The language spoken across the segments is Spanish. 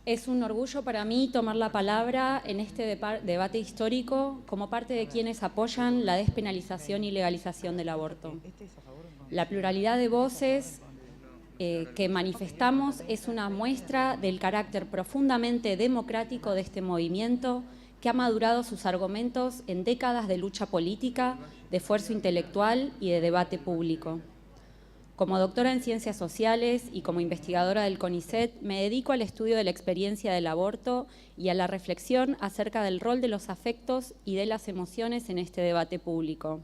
Es un orgullo para mí tomar la palabra en este debate histórico como parte de quienes apoyan la despenalización y legalización del aborto. La pluralidad de voces que manifestamos es una muestra del carácter profundamente democrático de este movimiento que ha madurado sus argumentos en décadas de lucha política, de esfuerzo intelectual y de debate público. Como doctora en Ciencias Sociales y como investigadora del CONICET, me dedico al estudio de la experiencia del aborto y a la reflexión acerca del rol de los afectos y de las emociones en este debate público.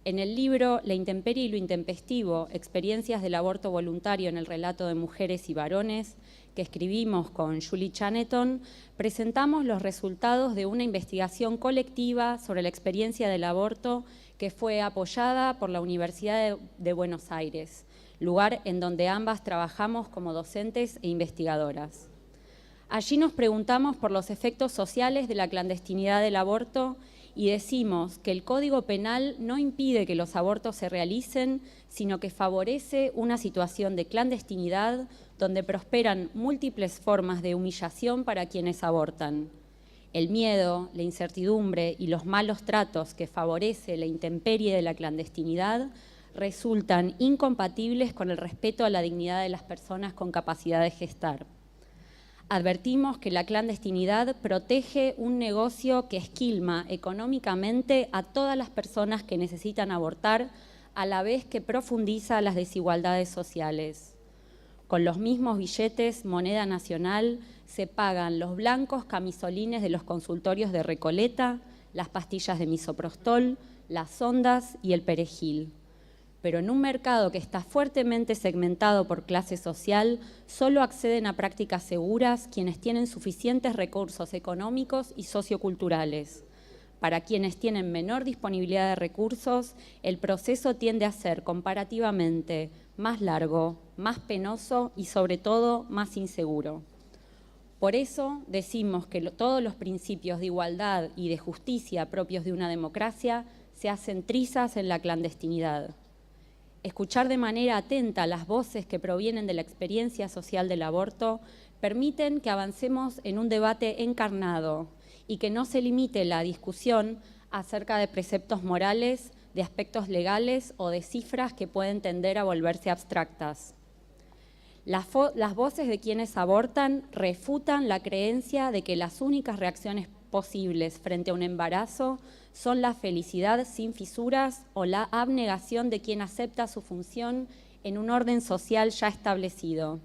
En el libro La intemperie y lo intempestivo, experiencias del aborto voluntario en el relato de mujeres y varones, que escribimos con Julie Chaneton, presentamos los resultados de una investigación colectiva sobre la experiencia del aborto que fue apoyada por la Universidad de Buenos Aires, lugar en donde ambas trabajamos como docentes e investigadoras. Allí nos preguntamos por los efectos sociales de la clandestinidad del aborto y decimos que el Código Penal no impide que los abortos se realicen, sino que favorece una situación de clandestinidad donde prosperan múltiples formas de humillación para quienes abortan. El miedo, la incertidumbre y los malos tratos que favorece la intemperie de la clandestinidad resultan incompatibles con el respeto a la dignidad de las personas con capacidad de gestar. Advertimos que la clandestinidad protege un negocio que esquilma económicamente a todas las personas que necesitan abortar, a la vez que profundiza las desigualdades sociales. Con los mismos billetes, moneda nacional, se pagan los blancos camisolines de los consultorios de Recoleta, las pastillas de misoprostol, las sondas y el perejil. Pero en un mercado que está fuertemente segmentado por clase social, solo acceden a prácticas seguras quienes tienen suficientes recursos económicos y socioculturales. Para quienes tienen menor disponibilidad de recursos, el proceso tiende a ser comparativamente más largo, más penoso y sobre todo más inseguro. Por eso decimos que todos los principios de igualdad y de justicia propios de una democracia se hacen trizas en la clandestinidad. Escuchar de manera atenta las voces que provienen de la experiencia social del aborto permiten que avancemos en un debate encarnado y que no se limite la discusión acerca de preceptos morales, de aspectos legales o de cifras que pueden tender a volverse abstractas. Las voces de quienes abortan refutan la creencia de que las únicas reacciones posibles frente a un embarazo son la felicidad sin fisuras o la abnegación de quien acepta su función en un orden social ya establecido.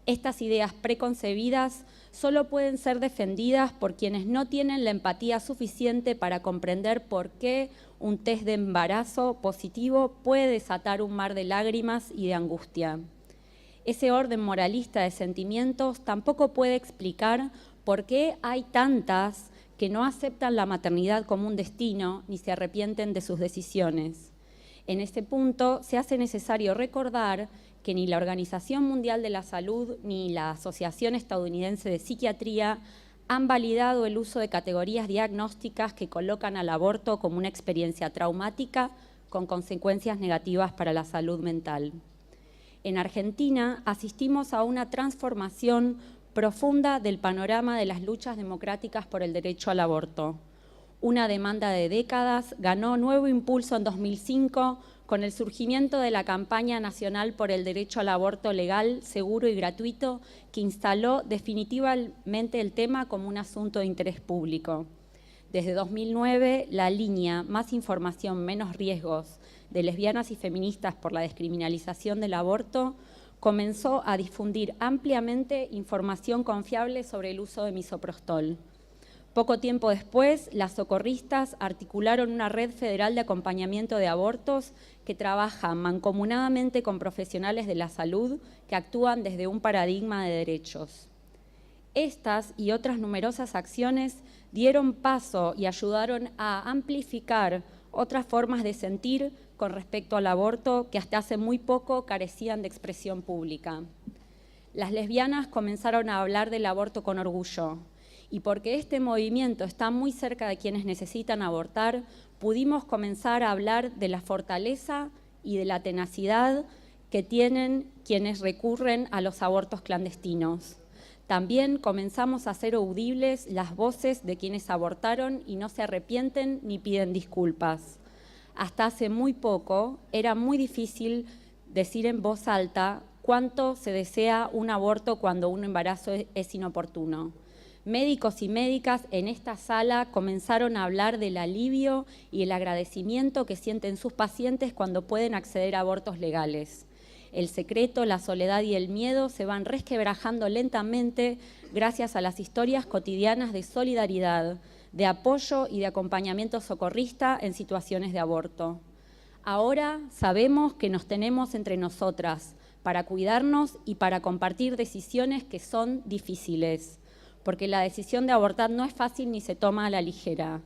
Estas ideas preconcebidas solo pueden ser defendidas por quienes no tienen la empatía suficiente para comprender por qué un test de embarazo positivo puede desatar un mar de lágrimas y de angustia. Ese orden moralista de sentimientos tampoco puede explicar por qué hay tantas que no aceptan la maternidad como un destino ni se arrepienten de sus decisiones. En este punto se hace necesario recordar que ni la Organización Mundial de la Salud ni la Asociación Estadounidense de Psiquiatría han validado el uso de categorías diagnósticas que colocan al aborto como una experiencia traumática con consecuencias negativas para la salud mental. En Argentina asistimos a una transformación profunda del panorama de las luchas democráticas por el derecho al aborto. Una demanda de décadas ganó nuevo impulso en 2005 con el surgimiento de la campaña nacional por el derecho al aborto legal, seguro y gratuito, que instaló definitivamente el tema como un asunto de interés público. Desde 2009, la línea Más información, menos riesgos de lesbianas y feministas por la descriminalización del aborto comenzó a difundir ampliamente información confiable sobre el uso de misoprostol. Poco tiempo después, las socorristas articularon una red federal de acompañamiento de abortos que trabaja mancomunadamente con profesionales de la salud que actúan desde un paradigma de derechos. Estas y otras numerosas acciones dieron paso y ayudaron a amplificar otras formas de sentir con respecto al aborto que hasta hace muy poco carecían de expresión pública. Las lesbianas comenzaron a hablar del aborto con orgullo y porque este movimiento está muy cerca de quienes necesitan abortar, pudimos comenzar a hablar de la fortaleza y de la tenacidad que tienen quienes recurren a los abortos clandestinos. También comenzamos a hacer audibles las voces de quienes abortaron y no se arrepienten ni piden disculpas. Hasta hace muy poco era muy difícil decir en voz alta cuánto se desea un aborto cuando un embarazo es inoportuno. Médicos y médicas en esta sala comenzaron a hablar del alivio y el agradecimiento que sienten sus pacientes cuando pueden acceder a abortos legales. El secreto, la soledad y el miedo se van resquebrajando lentamente gracias a las historias cotidianas de solidaridad, de apoyo y de acompañamiento socorrista en situaciones de aborto. Ahora sabemos que nos tenemos entre nosotras para cuidarnos y para compartir decisiones que son difíciles, porque la decisión de abortar no es fácil ni se toma a la ligera.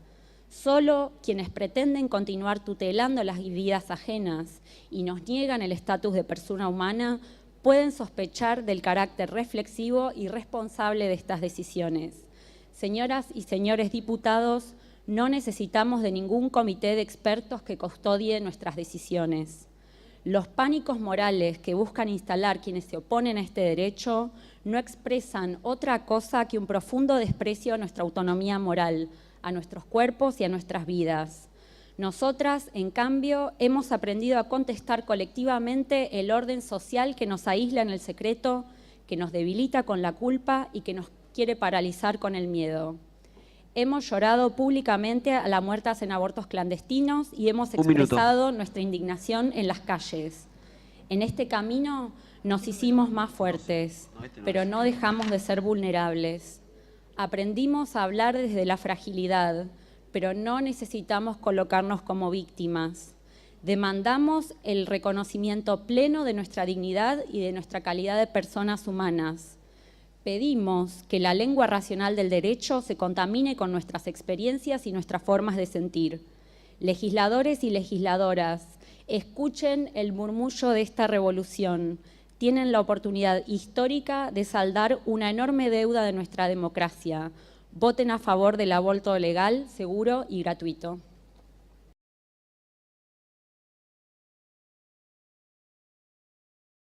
Solo quienes pretenden continuar tutelando las vidas ajenas y nos niegan el estatus de persona humana pueden sospechar del carácter reflexivo y responsable de estas decisiones. Señoras y señores diputados, no necesitamos de ningún comité de expertos que custodie nuestras decisiones. Los pánicos morales que buscan instalar quienes se oponen a este derecho no expresan otra cosa que un profundo desprecio a nuestra autonomía moral, a nuestros cuerpos y a nuestras vidas. Nosotras, en cambio, hemos aprendido a contestar colectivamente el orden social que nos aísla en el secreto, que nos debilita con la culpa y que nos quiere paralizar con el miedo. Hemos llorado públicamente a las muertas en abortos clandestinos y hemos expresado nuestra indignación en las calles. En este camino nos hicimos más fuertes, pero no dejamos de ser vulnerables. Aprendimos a hablar desde la fragilidad, pero no necesitamos colocarnos como víctimas. Demandamos el reconocimiento pleno de nuestra dignidad y de nuestra calidad de personas humanas. Pedimos que la lengua racional del derecho se contamine con nuestras experiencias y nuestras formas de sentir. Legisladores y legisladoras, escuchen el murmullo de esta revolución. Tienen la oportunidad histórica de saldar una enorme deuda de nuestra democracia. Voten a favor del aborto legal, seguro y gratuito.